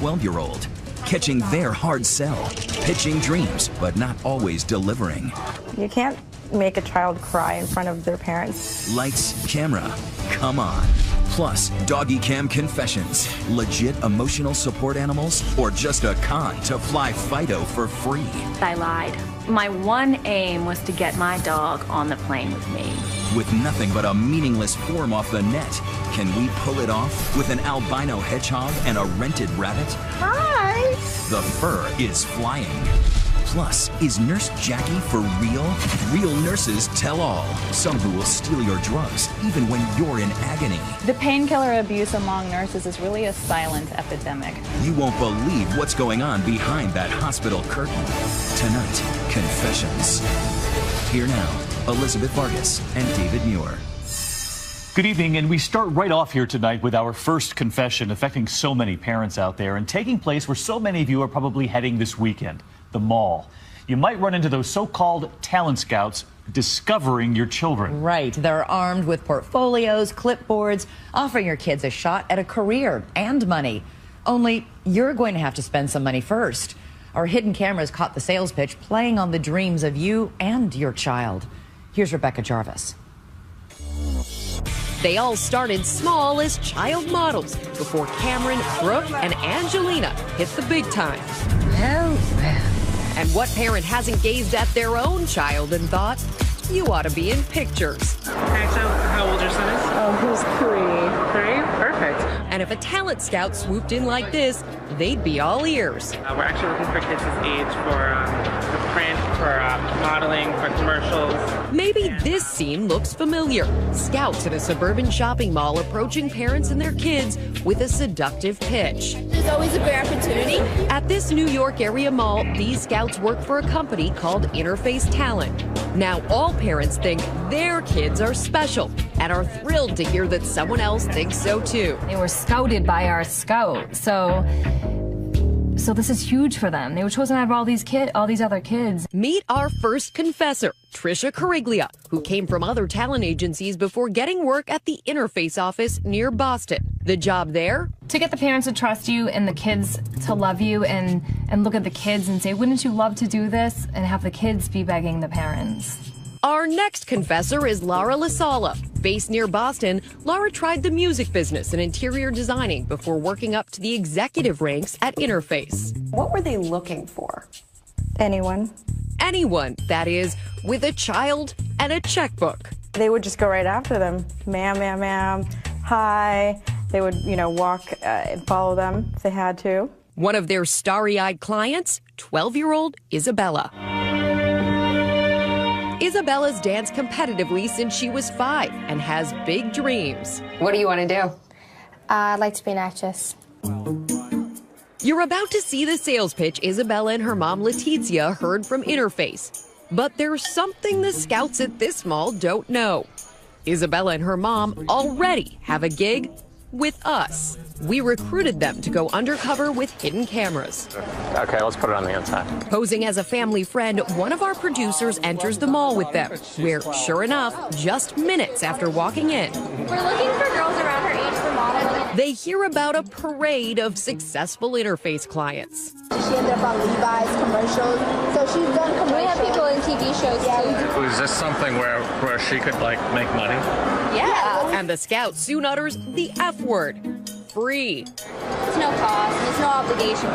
12-year-old, catching their hard sell, pitching dreams, but not always delivering. You can't make a child cry in front of their parents. Lights, camera, come on. Plus, doggy cam confessions, legit emotional support animals, or just a con to fly Fido for free. I lied. My one aim was to get my dog on the plane with me. With nothing but a meaningless form off the net, can we pull it off with an albino hedgehog and a rented rabbit? Hi! The fur is flying. Plus, is Nurse Jackie for real? Real nurses tell all. Some who will steal your drugs, even when you're in agony. The painkiller abuse among nurses is really a silent epidemic. You won't believe what's going on behind that hospital curtain. Tonight, Confessions. Here now, Elizabeth Vargas and David Muir. Good evening, and we start right off here tonight with our first confession affecting so many parents out there and taking place where so many of you are probably heading this weekend. The mall. You might run into those so-called talent scouts discovering your children. Right. They're armed with portfolios, clipboards, offering your kids a shot at a career and money. Only you're going to have to spend some money first. Our hidden cameras caught the sales pitch playing on the dreams of you and your child. Here's Rebecca Jarvis. They all started small as child models before Cameron, Brooke, and Angelina hit the big time. And what parent hasn't gazed at their own child and thought, you ought to be in pictures? How old your son is? He's 3. 3? Perfect. And if a talent scout swooped in like this, they'd be all ears. We're actually looking for kids his age for print, for modeling, for commercials. Maybe this scene looks familiar. Scouts at a suburban shopping mall approaching parents and their kids with a seductive pitch. There's always a great opportunity. At this New York area mall, these scouts work for a company called Interface Talent. Now all parents think their kids are special and are thrilled to hear that someone else thinks so too. They were scouted by our scout, so this is huge for them. They were chosen out of all these other kids. Meet our first confessor, Trisha Cariglia, who came from other talent agencies before getting work at the Interface office near Boston. The job there? To get the parents to trust you and the kids to love you and look at the kids and say, wouldn't you love to do this? And have the kids be begging the parents. Our next confessor is Laura Lasala. Based near Boston, Laura tried the music business and interior designing before working up to the executive ranks at Interface. What were they looking for? Anyone. Anyone, that is, with a child and a checkbook. They would just go right after them. Ma'am, ma'am, ma'am, hi. They would, walk and follow them if they had to. One of their starry-eyed clients, 12-year-old Isabella. Isabella's danced competitively since she was 5 and has big dreams. What do you want to do? I'd like to be an actress. You're about to see the sales pitch Isabella and her mom Letizia heard from Interface. But there's something the scouts at this mall don't know. Isabella and her mom already have a gig with us. We recruited them to go undercover with hidden cameras. Okay, let's put it on the inside. Posing as a family friend, one of our producers enters the mall with them, where, sure enough, just minutes after walking in, We're looking for girls around her age for modeling. they hear about a parade of successful Interface clients. She ended up on Levi's commercials, so she's done commercials. We have people in TV shows too. Is this something where she could, make money? Yeah. And the scout soon utters the F word. Free. It's no cost, it's no obligation.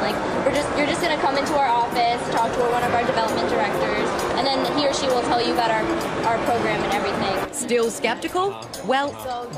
You're just gonna come into our office, talk to one of our development directors, and then he or she will tell you about our program and everything. Still skeptical? Well,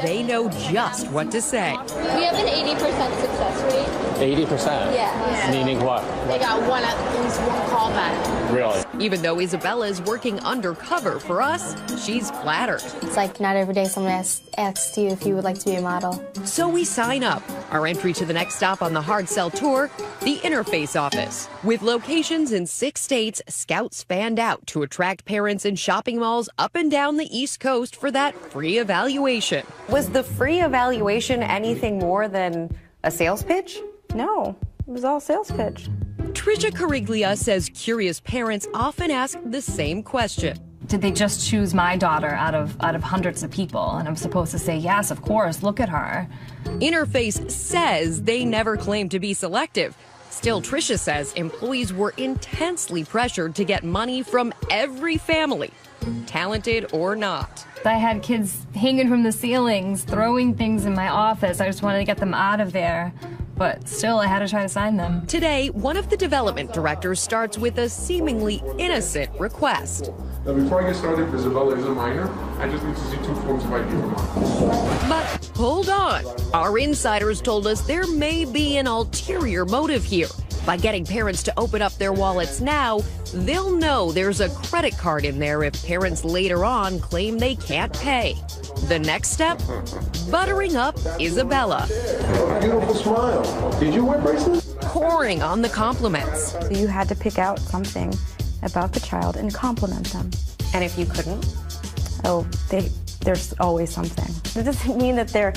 they know just what to say. We have an 80% success rate. 80%? Yeah. Meaning what? They got at least one callback. Really? Even though Isabella is working undercover for us, she's flattered. It's like not every day someone asks you if you would like to be a model. So we sign up. Our entry to the next stop on the hard sell tour, the Interface office. With locations in 6 states, scouts fanned out to attract parents in shopping malls up and down the East Coast for that free evaluation. Was the free evaluation anything more than a sales pitch? No, it was all sales pitch. Trisha Cariglia says curious parents often ask the same question. Did they just choose my daughter out of hundreds of people? And I'm supposed to say, yes, of course, look at her. Interface says they never claimed to be selective. Still, Tricia says employees were intensely pressured to get money from every family, talented or not. I had kids hanging from the ceilings, throwing things in my office. I just wanted to get them out of there. But still, I had to try to sign them. Today, one of the development directors starts with a seemingly innocent request. Now, before I get started, Isabella is a minor. I just need to see 2 forms of ID from her. But hold on. Our insiders told us there may be an ulterior motive here. By getting parents to open up their wallets now, they'll know there's a credit card in there if parents later on claim they can't pay. The next step? Buttering up Isabella. Beautiful smile. Did you wear bracelets? Pouring on the compliments. So you had to pick out something about the child and compliment them. And if you couldn't? Oh, there's always something. It doesn't mean that they're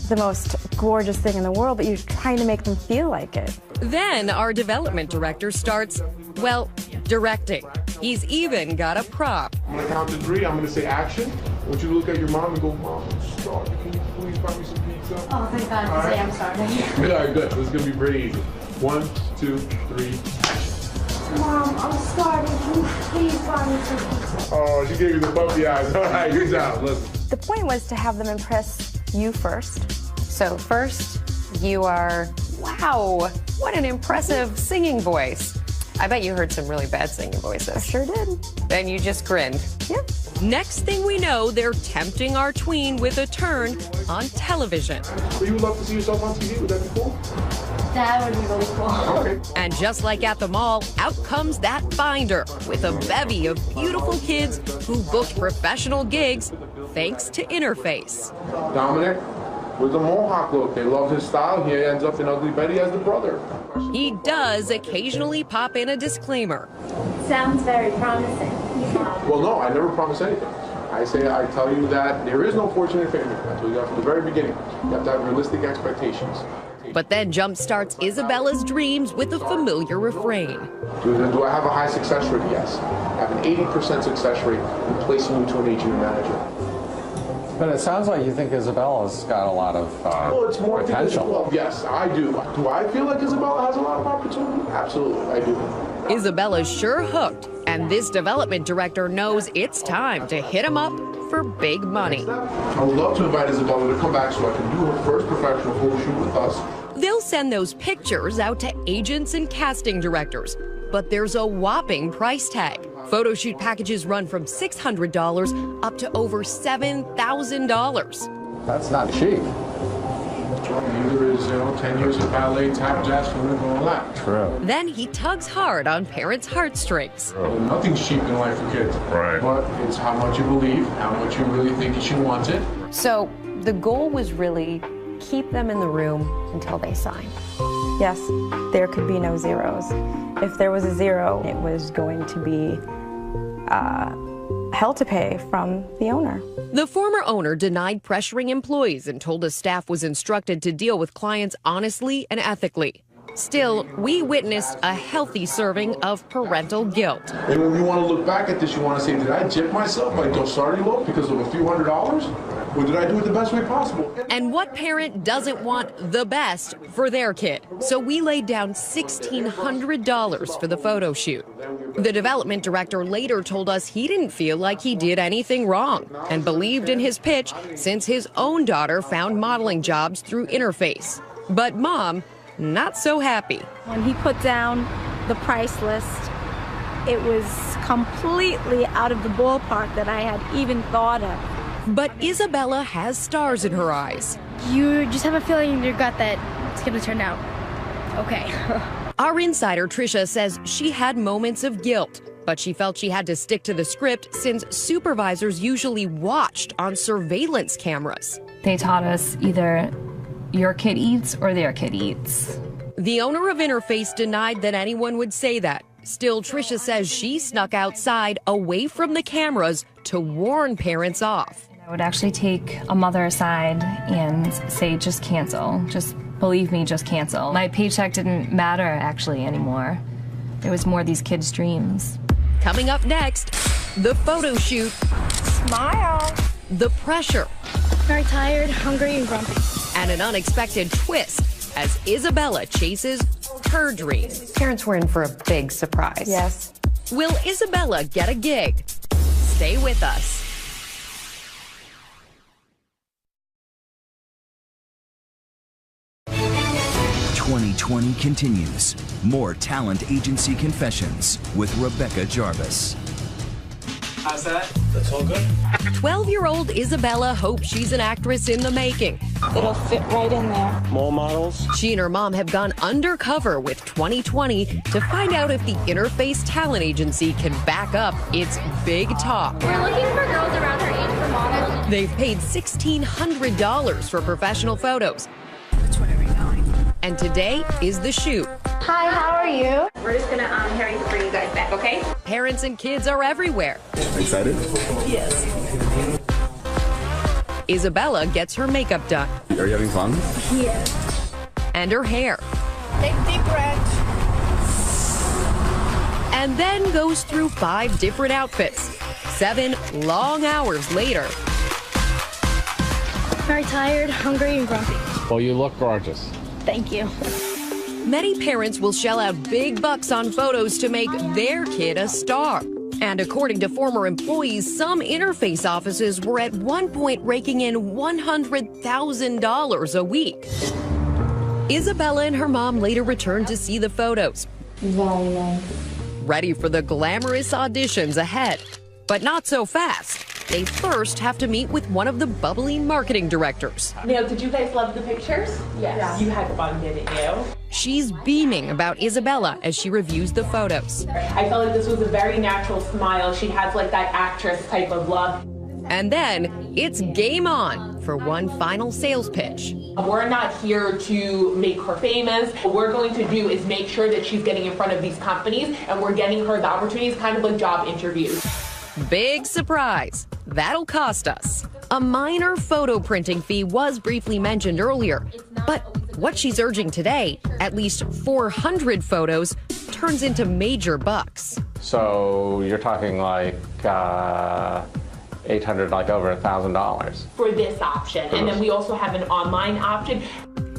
the most gorgeous thing in the world, but you're trying to make them feel like it. Then our development director starts, well, directing. He's even got a prop. I'm going to count to 3. I'm going to say action. I want you to look at your mom and go, Mom, I'm starving. Can you please buy me some pizza? Oh, thank God, to say I'm starving. All right, good. This is going to be pretty easy. 1, 2, 3, action. Mom, I'm starving. Can you please buy me some pizza? Oh, she gave you the puppy eyes. All right, good job. Listen. The point was to have them impress you first. So first, you are, wow, what an impressive singing voice. I bet you heard some really bad singing voices. I sure did. Then you just grinned. Yep. Next thing we know, they're tempting our tween with a turn on television. So you would love to see yourself on TV? Would that be cool? That would be really cool. Okay. And just like at the mall, out comes that finder with a bevy of beautiful kids who booked professional gigs thanks to Interface. Dominic, with the Mohawk look. They love his style. He ends up in Ugly Betty as the brother. He does occasionally pop in a disclaimer. Sounds very promising. Well, no, I never promise anything. I tell you that there is no fortune in family. I told you that from the very beginning. You have to have realistic expectations. But then jumpstarts Isabella's dreams with a familiar refrain. Do I have a high success rate? Yes. I have an 80% success rate in placing you to an agent or manager. But it sounds like you think Isabella's got a lot of potential. Well, yes, I do. Do I feel like Isabella has a lot of opportunity? Absolutely, I do. Isabella's sure hooked, and this development director knows it's time to hit him up for big money. I would love to invite Isabella to come back so I can do her first professional photo shoot with us. They'll send those pictures out to agents and casting directors, but there's a whopping price tag. Photo shoot packages run from $600 up to over $7,000. That's not cheap. Neither is, 10 years of ballet, tap, jazz, swimming, and all that. True. Then he tugs hard on parents' heartstrings. Well, nothing's cheap in life for kids. Right. But it's how much you believe, how much you really think she wants it. So the goal was really keep them in the room until they sign. Yes, there could be no zeros. If there was a zero, it was going to be hell to pay from the owner. The former owner denied pressuring employees and told us staff was instructed to deal with clients honestly and ethically. Still, we witnessed a healthy serving of parental guilt. And when you want to look back at this, you want to say, did I gyp myself by starting low because of a few $100s? Or did I do it the best way possible? And what parent doesn't want the best for their kid? So we laid down $1,600 for the photo shoot. The development director later told us he didn't feel like he did anything wrong and believed in his pitch since his own daughter found modeling jobs through Interface. But Mom, not so happy. When he put down the price list, it was completely out of the ballpark that I had even thought of. But Isabella has stars in her eyes. You just have a feeling in your gut that it's going to turn out okay. Our insider, Tricia, says she had moments of guilt, but she felt she had to stick to the script since supervisors usually watched on surveillance cameras. They taught us either your kid eats or their kid eats. The owner of Interface denied that anyone would say that. Still, Tricia says she snuck outside away from the cameras to warn parents off. I would actually take a mother aside and say, just cancel. Just believe me, just cancel. My paycheck didn't matter actually anymore. It was more these kids' dreams. Coming up next, The photo shoot. Smile. The pressure. Very tired, hungry, and grumpy. And an unexpected twist as Isabella chases her dream. Parents were in for a big surprise. Yes. Will Isabella get a gig? Stay with us. "2020 continues. More Talent Agency Confessions with Rebecca Jarvis. How's that? That's all good. 12-year-old Isabella hopes she's an actress in the making. It'll fit right in there. More models? She and her mom have gone undercover with 2020 to find out if the Interface Talent Agency can back up its big talk. We're looking for girls around her age for models. They've paid $1,600 for professional photos. And today is the shoot. Hi, how are you? We're just gonna hurry to bring you guys back, okay? Parents and kids are everywhere. Excited? Yes. Isabella gets her makeup done. Are you having fun? Yes. And her hair. Take deep breath. And then goes through 5 different outfits. 7 long hours later. Very tired, hungry, and grumpy. Well, you look gorgeous. Thank you. Many parents will shell out big bucks on photos to make their kid a star. And according to former employees, some Interface offices were at one point raking in $100,000 a week. Isabella and her mom later returned to see the photos. Very nice. Ready for the glamorous auditions ahead. But not so fast. They first have to meet with one of the bubbly marketing directors. Now, did you guys love the pictures? Yes. You had fun, didn't you? She's beaming about Isabella as she reviews the photos. I felt like this was a very natural smile. She has like that actress type of look. And then it's game on for one final sales pitch. We're not here to make her famous. What we're going to do is make sure that she's getting in front of these companies and we're getting her the opportunities, kind of like job interviews. Big surprise. That'll cost us. A minor photo printing fee was briefly mentioned earlier, but what she's urging today, at least 400 photos, turns into major bucks. So you're talking like 800, like over $1,000. For this option. And then we also have an online option.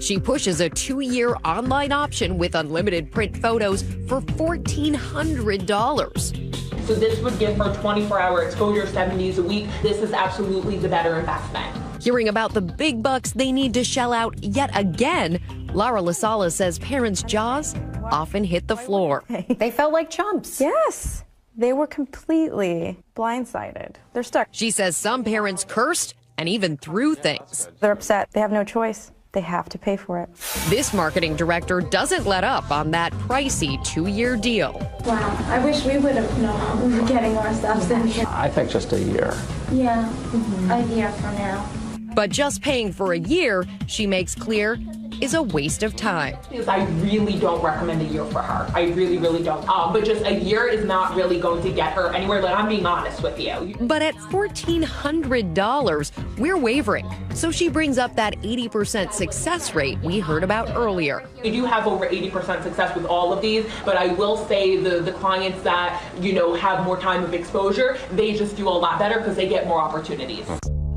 She pushes a 2-year online option with unlimited print photos for $1,400. So this would give her 24-hour exposure, 7 days a week. This is absolutely the better investment. Hearing about the big bucks they need to shell out yet again, Lara Lasala says parents' jaws often hit the floor. They felt like chumps. Yes. They were completely blindsided. They're stuck. She says some parents cursed and even threw things. They're upset. They have no choice. They have to pay for it. This marketing director doesn't let up on that pricey 2-year deal. Wow, I wish we would have known we were getting ourselves in here. I think just a year. Yeah, a year from now. But just paying for a year, she makes clear, is a waste of time. I really don't recommend a year for her. I really, really don't. But just a year is not really going to get her anywhere. Like, I'm being honest with you. But at $1,400, we're wavering. So she brings up that 80% success rate we heard about earlier. We do have over 80% success with all of these, but I will say the clients that, you know, have more time of exposure, they just do a lot better because they get more opportunities.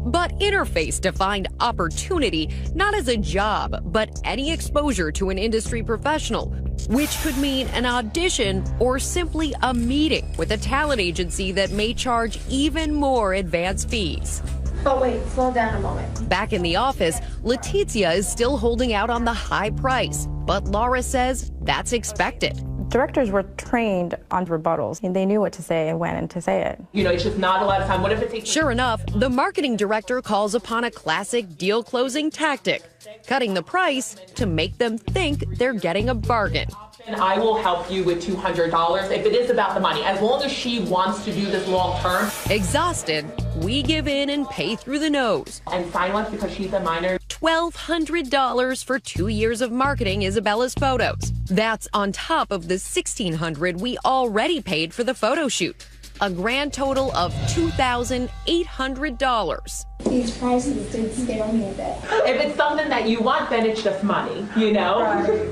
But Interface defined opportunity not as a job, but any exposure to an industry professional, which could mean an audition or simply a meeting with a talent agency that may charge even more advance fees. Oh, wait, slow down a moment. Back in the office, Letizia is still holding out on the high price, but Laura says that's expected. Directors were trained on rebuttals, and they knew what to say and when to say it. You know, it's just not a lot of time. What if it takes... Sure enough, the marketing director calls upon a classic deal-closing tactic, cutting the price to make them think they're getting a bargain. And I will help you with $200 if it is about the money, as long as she wants to do this long term. Exhausted, we give in and pay through the nose. And silence because she's a minor. $1,200 for 2 years of marketing Isabella's photos. That's on top of the $1,600 we already paid for the photo shoot. A grand total of $2,800. These prices did scare me a bit. If it's something that you want, then it's just money, you know? Right.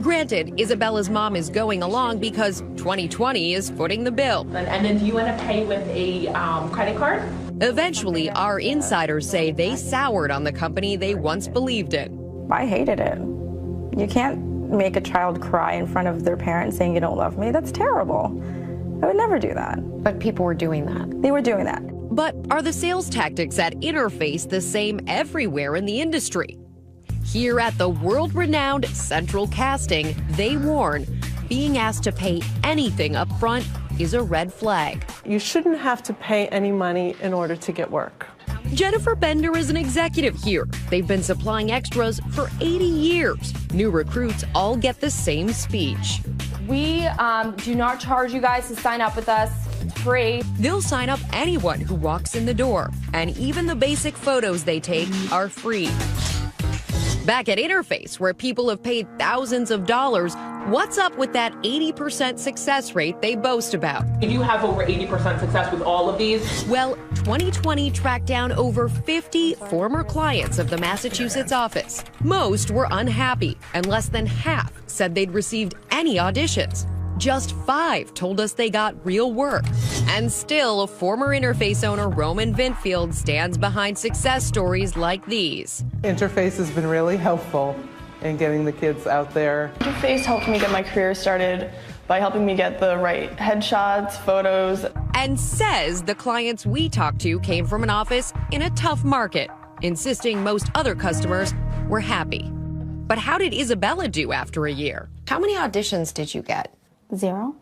Granted, Isabella's mom is going along because 2020 is footing the bill. And then do you want to pay with a credit card? Eventually, our insiders say they soured on the company they once believed in. I hated it. You can't make a child cry in front of their parents saying you don't love me. That's terrible. I would never do that. But people were doing that. They were doing that. But are the sales tactics at Interface the same everywhere in the industry? Here at the world-renowned Central Casting, they warn being asked to pay anything up front is a red flag. You shouldn't have to pay any money in order to get work. Jennifer Bender is an executive here. They've been supplying extras for 80 years. New recruits all get the same speech. We do not charge you guys to sign up with us. It's free. They'll sign up anyone who walks in the door, and even the basic photos they take are free. Back at Interface, where people have paid thousands of dollars, what's up with that 80% success rate they boast about? You have over 80% success with all of these. Well, 2020 tracked down over 50 former clients of the Massachusetts office. Most were unhappy, and less than half said they'd received any auditions. Just 5 told us they got real work. And still, former Interface owner Roman Vintfield stands behind success stories like these. Interface has been really helpful in getting the kids out there. Interface helped me get my career started by helping me get the right headshots, photos. And says the clients we talked to came from an office in a tough market, insisting most other customers were happy. But how did Isabella do after a year? How many auditions did you get? 0.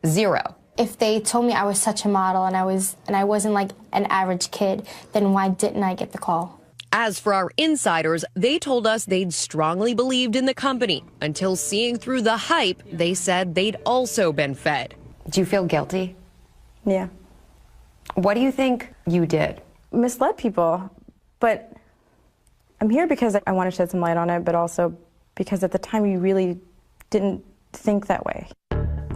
0. If they told me I was such a model and I wasn't like an average kid, then why didn't I get the call? As for our insiders, they told us they'd strongly believed in the company until seeing through the hype, they said they'd also been fed. Do you feel guilty? Yeah. What do you think you did? Misled people, but I'm here because I want to shed some light on it, but also because at the time you really didn't think that way.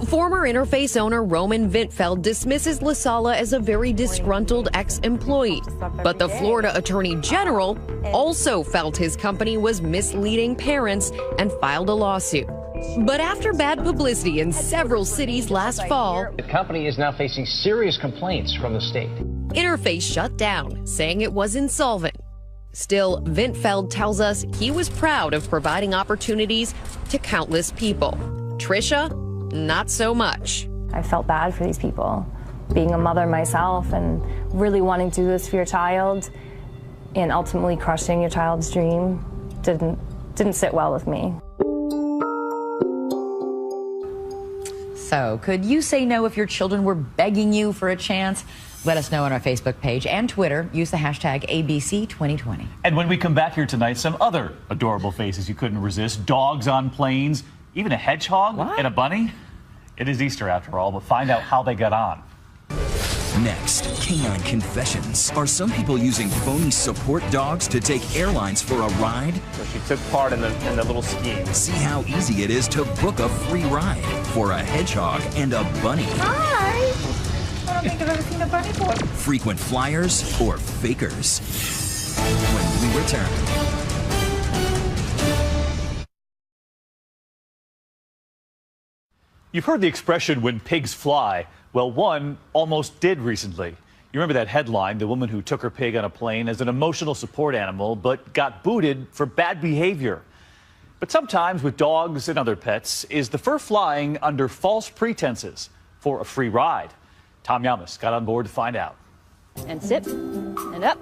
Former Interface owner Roman Vintfeld dismisses LaSala as a very disgruntled ex-employee. But the Florida Attorney General also felt his company was misleading parents and filed a lawsuit. But after bad publicity in several cities last fall, the company is now facing serious complaints from the state. Interface shut down, saying it was insolvent. Still, Vintfeld tells us he was proud of providing opportunities to countless people. Trisha, not so much. I felt bad for these people. Being a mother myself and really wanting to do this for your child and ultimately crushing your child's dream didn't sit well with me. So, could you say no if your children were begging you for a chance? Let us know on our Facebook page and Twitter. Use the hashtag ABC2020. And when we come back here tonight, some other adorable faces you couldn't resist. Dogs on planes, even a hedgehog and a bunny. It is Easter after all, but find out how they got on. Next, canine confessions. Are some people using phony support dogs to take airlines for a ride? So she took part in the little scheme. See how easy it is to book a free ride for a hedgehog and a bunny. Hi! I don't think I've ever seen a bunny before. Frequent flyers or fakers? When we return. You've heard the expression, when pigs fly. Well, one almost did recently. You remember that headline, the woman who took her pig on a plane as an emotional support animal, but got booted for bad behavior. But sometimes with dogs and other pets, is the fur flying under false pretenses for a free ride? Tom Yamas got on board to find out. And sit, and up.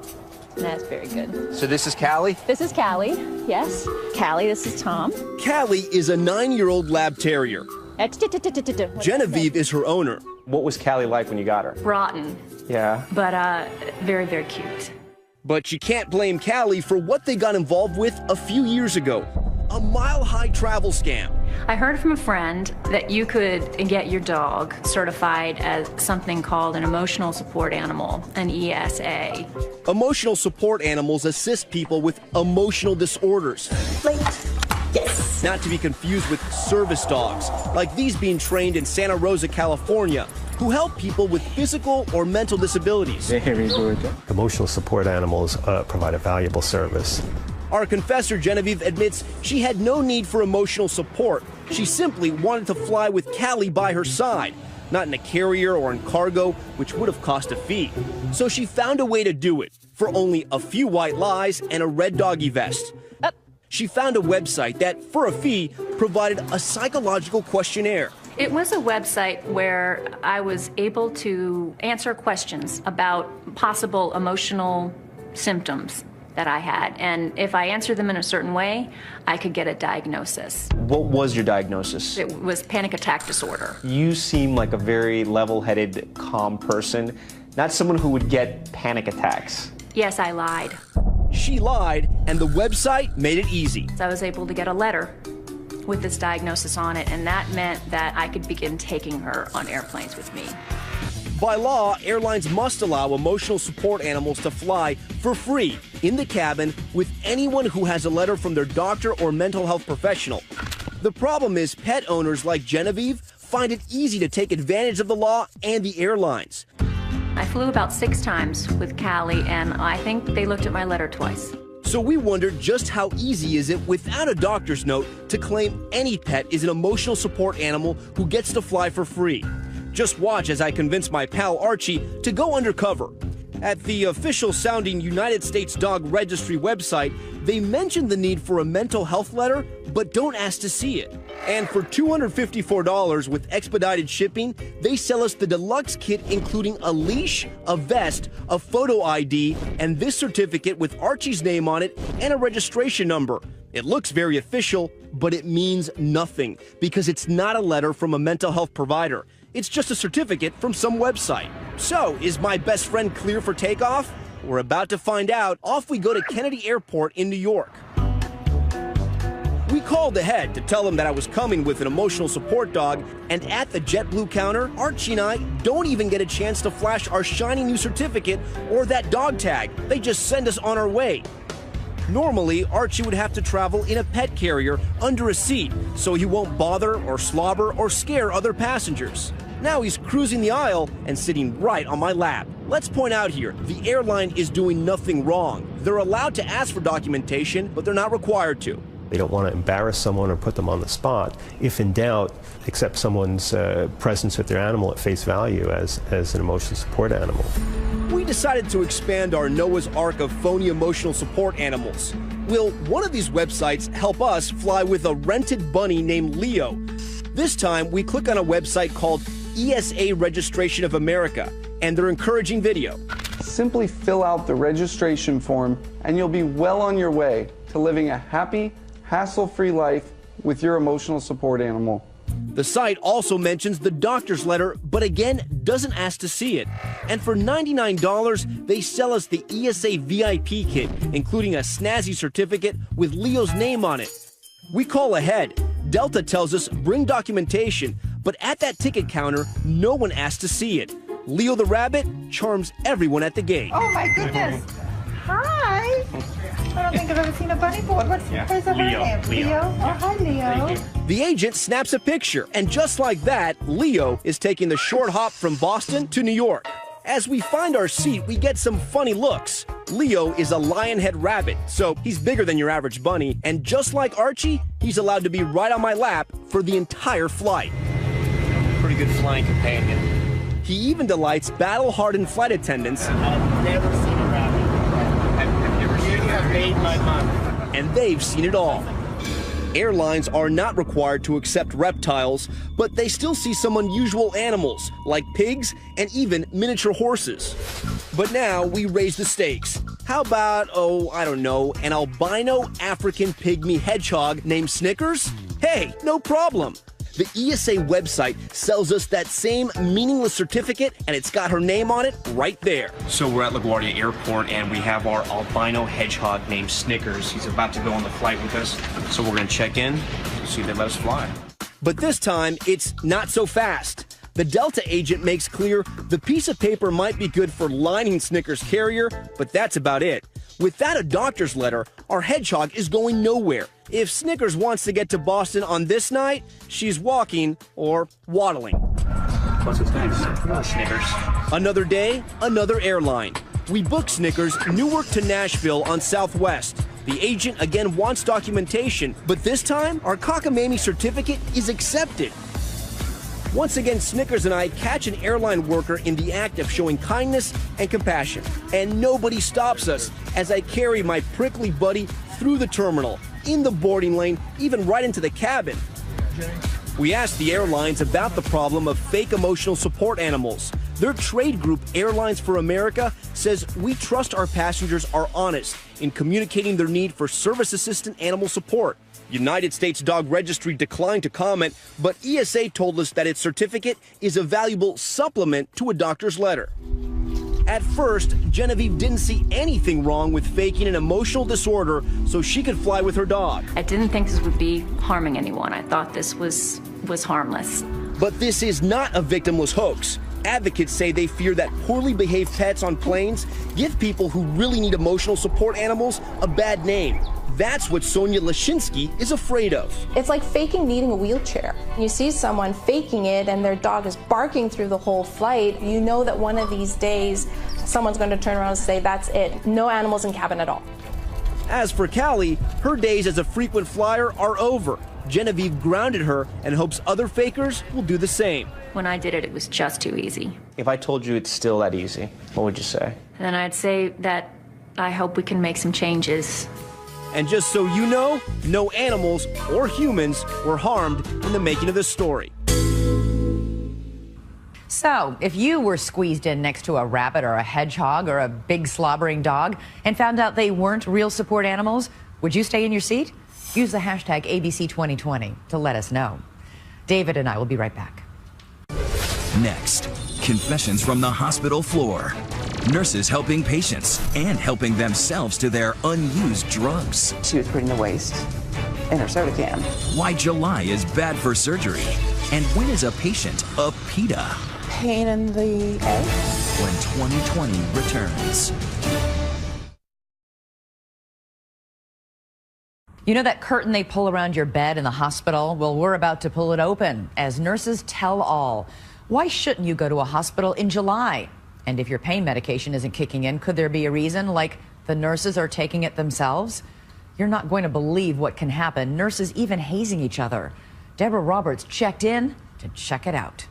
That's very good. So this is Callie? This is Callie, yes. Callie, this is Tom. Callie is a 9-year-old lab terrier. Genevieve is her owner. What was Callie like when you got her? Rotten, Yeah. but very, very cute. But you can't blame Callie for what they got involved with a few years ago. A mile-high travel scam. I heard from a friend that you could get your dog certified as something called an emotional support animal, an ESA. Emotional support animals assist people with emotional disorders. Yes. Not to be confused with service dogs, like these being trained in Santa Rosa, California, who help people with physical or mental disabilities. Very good. Emotional support animals provide a valuable service. Our confessor Genevieve admits she had no need for emotional support. She simply wanted to fly with Callie by her side, not in a carrier or in cargo, which would have cost a fee. So she found a way to do it for only a few white lies and a red doggy vest. She found a website that, for a fee, provided a psychological questionnaire. It was a website where I was able to answer questions about possible emotional symptoms that I had. And if I answered them in a certain way, I could get a diagnosis. What was your diagnosis? It was panic attack disorder. You seem like a very level-headed, calm person, not someone who would get panic attacks. Yes, I lied. She lied, and the website made it easy. I was able to get a letter with this diagnosis on it, and that meant that I could begin taking her on airplanes with me. By law, airlines must allow emotional support animals to fly for free in the cabin with anyone who has a letter from their doctor or mental health professional. The problem is pet owners like Genevieve find it easy to take advantage of the law and the airlines. I flew about 6 times with Callie, and I think they looked at my letter twice. So we wondered just how easy is it without a doctor's note to claim any pet is an emotional support animal who gets to fly for free. Just watch as I convince my pal Archie to go undercover. At the official sounding United States Dog Registry website, they mention the need for a mental health letter, but don't ask to see it. And for $254 with expedited shipping, they sell us the deluxe kit including a leash, a vest, a photo ID, and this certificate with Archie's name on it and a registration number. It looks very official, but it means nothing because it's not a letter from a mental health provider. It's just a certificate from some website. So, is my best friend clear for takeoff? We're about to find out. Off we go to Kennedy Airport in New York. We called ahead to tell them that I was coming with an emotional support dog, and at the JetBlue counter, Archie and I don't even get a chance to flash our shiny new certificate or that dog tag. They just send us on our way. Normally, Archie would have to travel in a pet carrier under a seat so he won't bother or slobber or scare other passengers. Now he's cruising the aisle and sitting right on my lap. Let's point out here, the airline is doing nothing wrong. They're allowed to ask for documentation, but they're not required to. They don't want to embarrass someone or put them on the spot. If in doubt, accept someone's presence with their animal at face value as an emotional support animal. We decided to expand our Noah's Ark of phony emotional support animals. Will one of these websites help us fly with a rented bunny named Leo? This time, we click on a website called ESA Registration of America, and they're encouraging video. Simply fill out the registration form, and you'll be well on your way to living a happy, hassle-free life with your emotional support animal. The site also mentions the doctor's letter, but again, doesn't ask to see it. And for $99, they sell us the ESA VIP kit, including a snazzy certificate with Leo's name on it. We call ahead. Delta tells us bring documentation, but at that ticket counter, no one asks to see it. Leo the rabbit charms everyone at the gate. Oh my goodness. Hi. I don't think I've ever seen a bunny board. What's her name? Leo. Oh, hi, Leo. The agent snaps a picture, and just like that, Leo is taking the short hop from Boston to New York. As we find our seat, we get some funny looks. Leo is a lion-head rabbit, so he's bigger than your average bunny, and just like Archie, he's allowed to be right on my lap for the entire flight. Pretty good flying companion. He even delights battle-hardened flight attendants. I've never seen a rabbit. I've never seen a rabbit. Made my mom. And they've seen it all. Airlines are not required to accept reptiles, but they still see some unusual animals, like pigs and even miniature horses. But now we raise the stakes. How about, I don't know, an albino African pygmy hedgehog named Snickers? Hey, no problem. The ESA website sells us that same meaningless certificate, and it's got her name on it right there. So we're at LaGuardia Airport, and we have our albino hedgehog named Snickers. He's about to go on the flight with us, so we're going to check in to see if they let us fly. But this time, it's not so fast. The Delta agent makes clear the piece of paper might be good for lining Snickers' carrier, but that's about it. Without a doctor's letter, our hedgehog is going nowhere. If Snickers wants to get to Boston on this night, she's walking or waddling. What's his name? Snickers. Another day, another airline. We book Snickers Newark to Nashville on Southwest. The agent again wants documentation, but this time, our cockamamie certificate is accepted. Once again, Snickers and I catch an airline worker in the act of showing kindness and compassion. And nobody stops us as I carry my prickly buddy through the terminal, in the boarding lane, even right into the cabin. We asked the airlines about the problem of fake emotional support animals. Their trade group, Airlines for America, says we trust our passengers are honest in communicating their need for service assistant animal support. United States Dog Registry declined to comment, but ESA told us that its certificate is a valuable supplement to a doctor's letter. At first, Genevieve didn't see anything wrong with faking an emotional disorder so she could fly with her dog. I didn't think this would be harming anyone. I thought this was harmless. But this is not a victimless hoax. Advocates say they fear that poorly behaved pets on planes give people who really need emotional support animals a bad name. That's what Sonia Lashinsky is afraid of. It's like faking needing a wheelchair. You see someone faking it and their dog is barking through the whole flight. You know that one of these days someone's going to turn around and say, that's it. No animals in cabin at all. As for Callie, her days as a frequent flyer are over. Genevieve grounded her and hopes other fakers will do the same. When I did it, it was just too easy. If I told you it's still that easy, what would you say? Then I'd say that I hope we can make some changes. And just so you know, no animals or humans were harmed in the making of this story. So, if you were squeezed in next to a rabbit or a hedgehog or a big slobbering dog and found out they weren't real support animals, would you stay in your seat? Use the hashtag ABC2020 to let us know. David and I will be right back. Next, confessions from the hospital floor. Nurses helping patients and helping themselves to their unused drugs. She was putting the waste in her soda can. Why July is bad for surgery. And when is a patient a PETA? Pain in the egg. When 2020 returns. You know that curtain they pull around your bed in the hospital? Well, we're about to pull it open as nurses tell all. Why shouldn't you go to a hospital in July? And if your pain medication isn't kicking in, could there be a reason, like the nurses are taking it themselves? You're not going to believe what can happen. Nurses even hazing each other. Deborah Roberts checked in to check it out.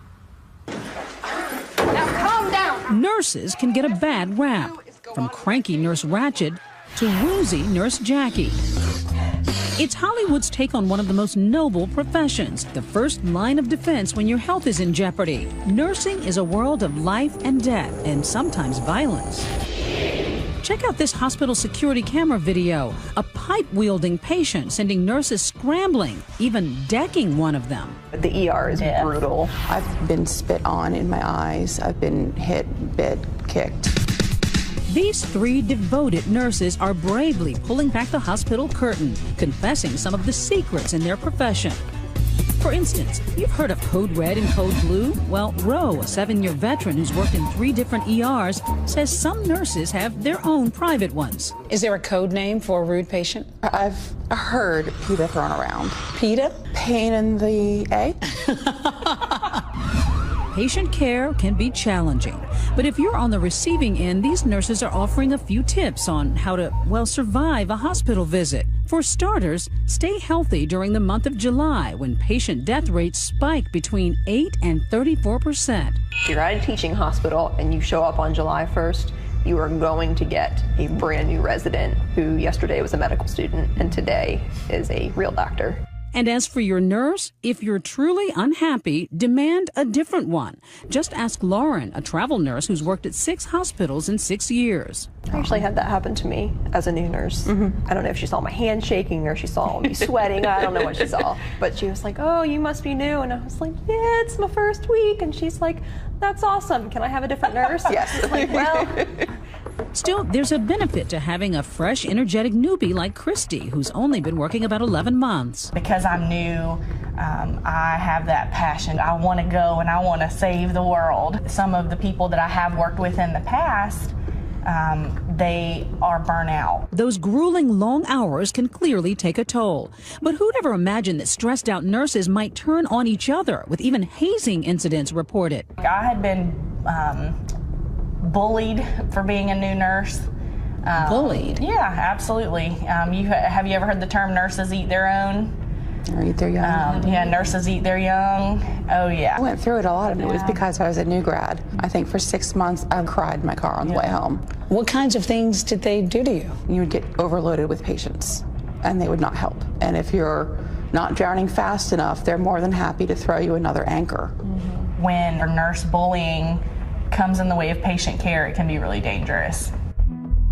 Now calm down. Nurses can get a bad rap, from cranky Nurse Ratched to woozy Nurse Jackie. It's Hollywood's take on one of the most noble professions, the first line of defense when your health is in jeopardy. Nursing is a world of life and death, and sometimes violence. Check out this hospital security camera video. A pipe-wielding patient sending nurses scrambling, even decking one of them. The ER is brutal. I've been spit on in my eyes. I've been hit, bit, kicked. These three devoted nurses are bravely pulling back the hospital curtain, confessing some of the secrets in their profession. For instance, you've heard of Code Red and Code Blue? Well, Roe, a 7-year veteran who's worked in 3 different ERs, says some nurses have their own private ones. Is there a code name for a rude patient? I've heard PETA thrown around. PETA? Pain in the egg. Patient care can be challenging, but if you're on the receiving end, these nurses are offering a few tips on how to, well, survive a hospital visit. For starters, stay healthy during the month of July when patient death rates spike between 8 and 34%. If you're at a teaching hospital and you show up on July 1st, you are going to get a brand new resident who yesterday was a medical student and today is a real doctor. And as for your nurse, if you're truly unhappy, demand a different one. Just ask Lauren, a travel nurse who's worked at 6 hospitals in 6 years. I actually had that happen to me as a new nurse. I don't know if she saw my hand shaking or she saw me sweating. I don't know what she saw. But she was like, oh, you must be new. And I was like, yeah, it's my first week. And she's like, that's awesome. Can I have a different nurse? Yes. I'm like, well... Still, there's a benefit to having a fresh, energetic newbie like Christy, who's only been working about 11 months. Because I'm new, I have that passion. I want to go and I want to save the world. Some of the people that I have worked with in the past, they are burnt out. Those grueling long hours can clearly take a toll. But who'd ever imagine that stressed out nurses might turn on each other, with even hazing incidents reported? I had been bullied for being a new nurse. Bullied? Yeah, absolutely. Have you ever heard the term nurses eat their own? Or eat their young. Yeah, nurses eat their young. Oh, yeah. I went through it a lot, and it was because I was a new grad. I think for 6 months, I cried in my car on the way home. What kinds of things did they do to you? You would get overloaded with patients, and they would not help. And if you're not drowning fast enough, they're more than happy to throw you another anchor. When nurse bullying comes in the way of patient care, it can be really dangerous.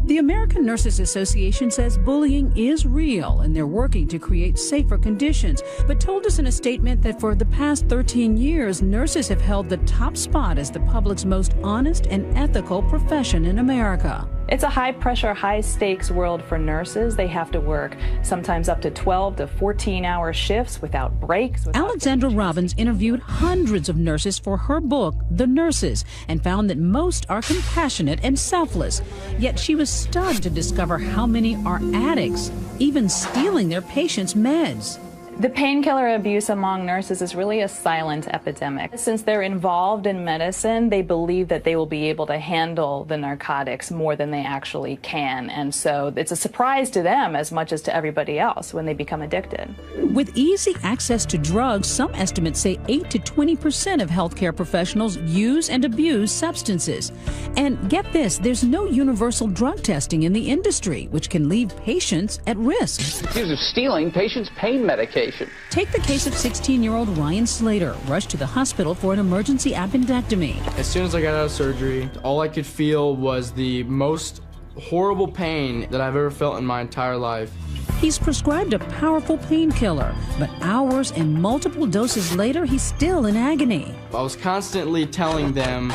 The American Nurses Association says bullying is real and they're working to create safer conditions, but told us in a statement that for the past 13 years, nurses have held the top spot as the public's most honest and ethical profession in America. It's a high-pressure, high-stakes world for nurses. They have to work sometimes up to 12 to 14-hour shifts without breaks. Alexandra Robbins interviewed hundreds of nurses for her book, The Nurses, and found that most are compassionate and selfless. Yet she was stunned to discover how many are addicts, even stealing their patients' meds. The painkiller abuse among nurses is really a silent epidemic. Since they're involved in medicine, they believe that they will be able to handle the narcotics more than they actually can. And so it's a surprise to them as much as to everybody else when they become addicted. With easy access to drugs, some estimates say 8 to 20% of healthcare professionals use and abuse substances. And get this, there's no universal drug testing in the industry, which can leave patients at risk. Accused of stealing patients' pain medication. Take the case of 16-year-old Ryan Slater, rushed to the hospital for an emergency appendectomy. As soon as I got out of surgery, all I could feel was the most horrible pain that I've ever felt in my entire life. He's prescribed a powerful painkiller, but hours and multiple doses later, he's still in agony. I was constantly telling them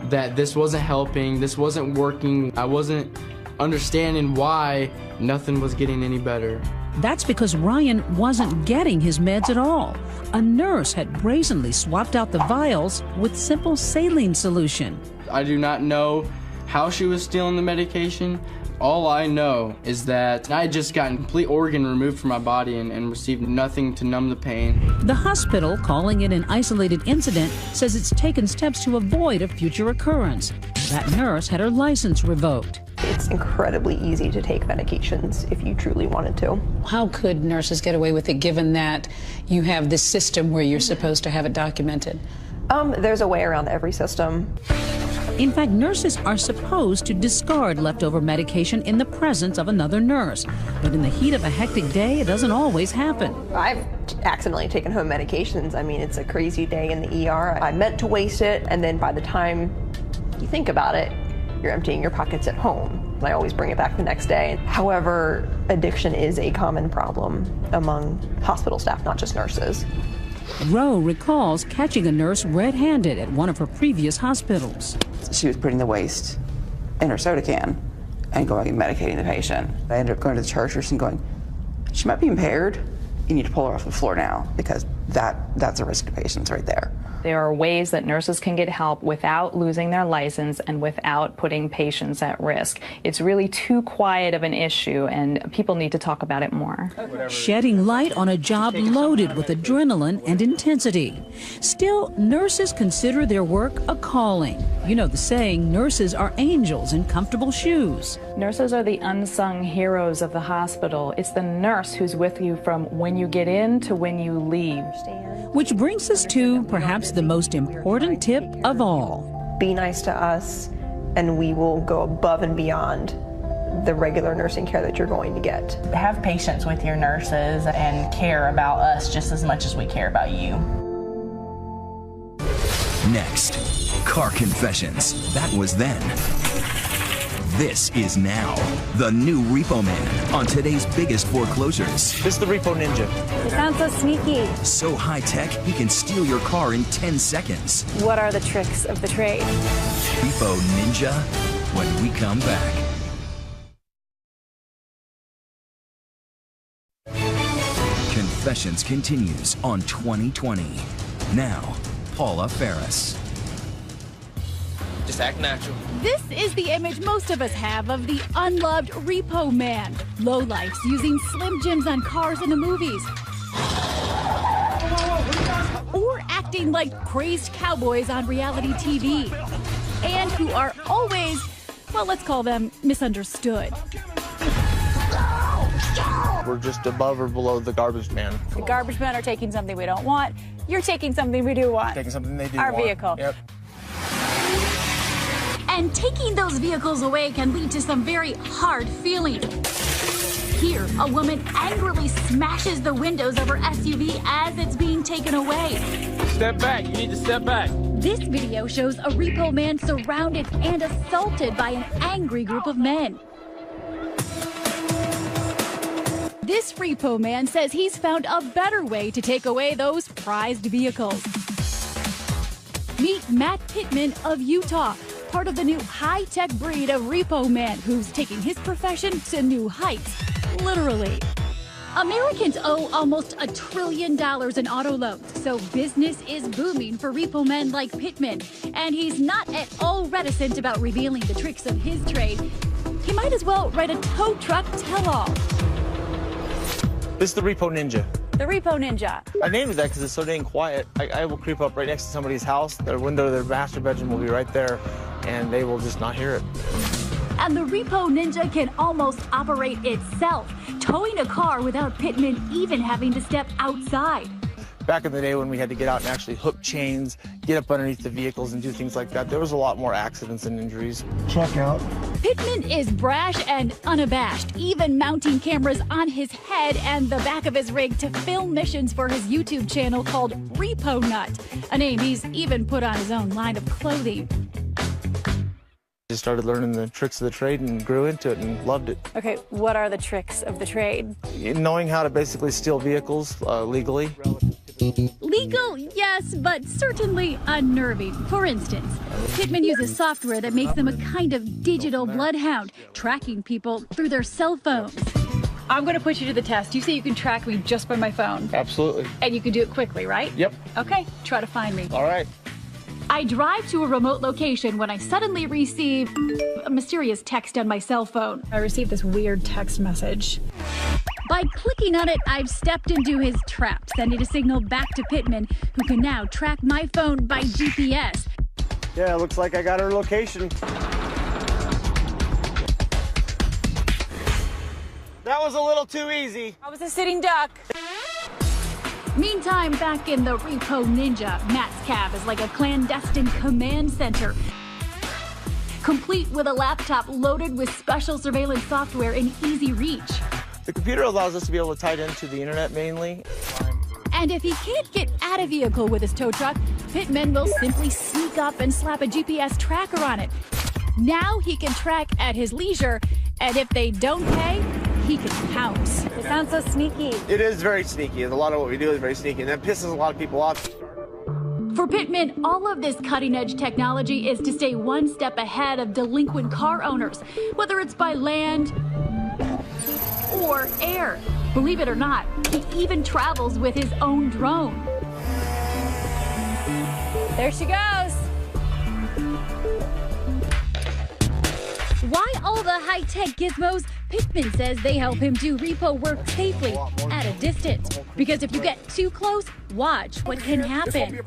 that this wasn't helping, this wasn't working. I wasn't understanding why nothing was getting any better. That's because Ryan wasn't getting his meds at all. A nurse had brazenly swapped out the vials with simple saline solution. I do not know how she was stealing the medication. All I know is that I had just gotten complete organ removed from my body and received nothing to numb the pain. The hospital, calling it an isolated incident, says it's taken steps to avoid a future occurrence. That nurse had her license revoked. It's incredibly easy to take medications if you truly wanted to. How could nurses get away with it given that you have this system where you're supposed to have it documented? There's a way around every system. In fact, nurses are supposed to discard leftover medication in the presence of another nurse. But in the heat of a hectic day, it doesn't always happen. I've accidentally taken home medications. I mean, it's a crazy day in the ER. I meant to waste it, and then by the time you think about it, you're emptying your pockets at home. And I always bring it back the next day. However, addiction is a common problem among hospital staff, not just nurses. Roe recalls catching a nurse red-handed at one of her previous hospitals. She was putting the waste in her soda can and going and medicating the patient. I ended up going to the charge nurse and going, she might be impaired. You need to pull her off the floor now because that's a risk to patients right there. There are ways that nurses can get help without losing their license and without putting patients at risk. It's really too quiet of an issue, and people need to talk about it more. Shedding light on a job loaded with adrenaline and intensity. Still, nurses consider their work a calling. You know the saying, nurses are angels in comfortable shoes. Nurses are the unsung heroes of the hospital. It's the nurse who's with you from when you get in to when you leave. Which brings us to perhaps the most important tip of all. Be nice to us, and we will go above and beyond the regular nursing care that you're going to get. Have patience with your nurses and care about us just as much as we care about you. Next, car confessions. That was then. This is now. The new Repo Man on today's biggest foreclosures. This is the Repo Ninja. It sounds so sneaky. So high tech, he can steal your car in 10 seconds. What are the tricks of the trade? Repo Ninja, when we come back. Confessions continues on 2020. Now, Paula Ferris. Just act natural. This is the image most of us have of the unloved repo man. Lowlifes using Slim Jims on cars in the movies. Or acting like crazed cowboys on reality TV. And who are always well, let's call them misunderstood. We're just above or below the garbage man. The garbage men are taking something we don't want. You're taking something we do want. Taking something they do Our want. vehicle. Yep. And taking those vehicles away can lead to some very hard feelings. Here, a woman angrily smashes the windows of her SUV as it's being taken away. Step back. You need to step back. This video shows a repo man surrounded and assaulted by an angry group of men. This repo man says he's found a better way to take away those prized vehicles. Meet Matt Pittman of Utah, part of the new high-tech breed of repo man who's taking his profession to new heights, literally. Americans owe almost $1 trillion in auto loans, so business is booming for repo men like Pittman, and he's not at all reticent about revealing the tricks of his trade. He might as well write a tow truck tell-all. This is the Repo Ninja. The Repo Ninja. I named it that because it's so dang quiet. I will creep up right next to somebody's house. Their window, their master bedroom will be right there, and they will just not hear it. And the Repo Ninja can almost operate itself, towing a car without Pittman even having to step outside. Back in the day when we had to get out and actually hook chains, get up underneath the vehicles and do things like that, there was a lot more accidents and injuries. Truck out. Pittman is brash and unabashed, even mounting cameras on his head and the back of his rig to film missions for his YouTube channel called Repo Nut, a name he's even put on his own line of clothing. Just started learning the tricks of the trade and grew into it and loved it. Okay, what are the tricks of the trade? Knowing how to basically steal vehicles legally. Legal, yes, but certainly unnerving. For instance, Pittman uses software that makes them a kind of digital bloodhound, tracking people through their cell phones. I'm going to put you to the test. You say you can track me just by my phone. Absolutely. And you can do it quickly, right? Yep. Okay, try to find me. All right. I drive to a remote location when I suddenly receive a mysterious text on my cell phone. I received this weird text message. By clicking on it, I've stepped into his trap, sending a signal back to Pittman, who can now track my phone by GPS. Yeah, it looks like I got her location. That was a little too easy. I was a sitting duck. Meantime, back in the Repo Ninja, Matt's cab is like a clandestine command center, complete with a laptop loaded with special surveillance software in easy reach. The computer allows us to be able to tie it into the internet mainly. And if he can't get at a vehicle with his tow truck, Pittman will simply sneak up and slap a GPS tracker on it. Now he can track at his leisure, and if they don't pay, he can pounce. It sounds so sneaky. It is very sneaky. A lot of what we do is very sneaky, and that pisses a lot of people off. For Pittman, all of this cutting-edge technology is to stay one step ahead of delinquent car owners, whether it's by land or air. Believe it or not, he even travels with his own drone. There she goes. Why all the high-tech gizmos? Pittman says they help him do repo work safely at a distance. Because if you get too close, watch what can happen.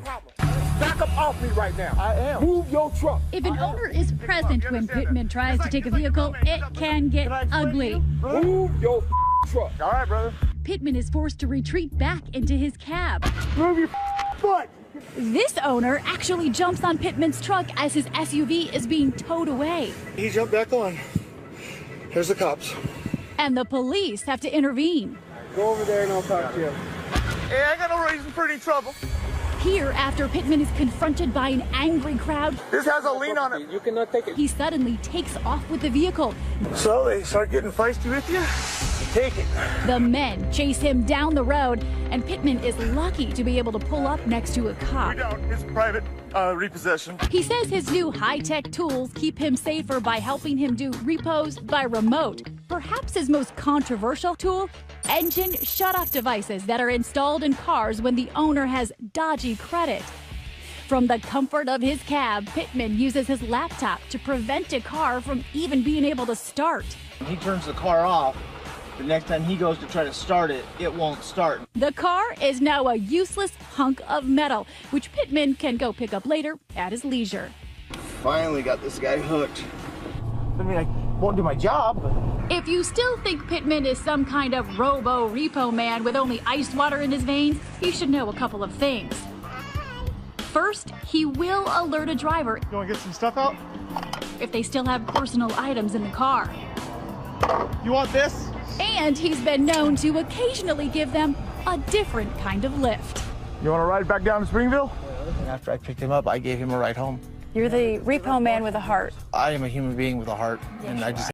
Back up off me right now. I am. Move your truck. If an owner is present when Pittman tries to take a vehicle, it can get ugly. Move your truck. All right, brother. Pittman is forced to retreat back into his cab. Move your foot. This owner actually jumps on Pittman's truck as his SUV is being towed away. He jumped back on. Here's the cops. And the police have to intervene. Go over there and I'll talk to you. Hey, I got no reason for any trouble. Here, after Pittman is confronted by an angry crowd, This has a lien on it. You cannot take it. he suddenly takes off with the vehicle. So they start getting feisty with you? Take it. The men chase him down the road, and Pittman is lucky to be able to pull up next to a cop. We don't. It's private repossession. He says his new high-tech tools keep him safer by helping him do repos by remote. Perhaps his most controversial tool? Engine shut-off devices that are installed in cars when the owner has dodgy credit. From the comfort of his cab, Pittman uses his laptop to prevent a car from even being able to start. He turns the car off. The next time he goes to try to start it, it won't start. The car is now a useless hunk of metal, which Pittman can go pick up later at his leisure. Finally got this guy hooked. I mean, I won't do my job, but... If you still think Pittman is some kind of robo-repo man with only ice water in his veins, you should know a couple of things. First, he will alert a driver. You want to get some stuff out? If they still have personal items in the car. You want this? And he's been known to occasionally give them a different kind of lift. You want to ride back down to Springville? And after I picked him up, I gave him a ride home. You're the repo man with a heart. I am a human being with a heart, and I just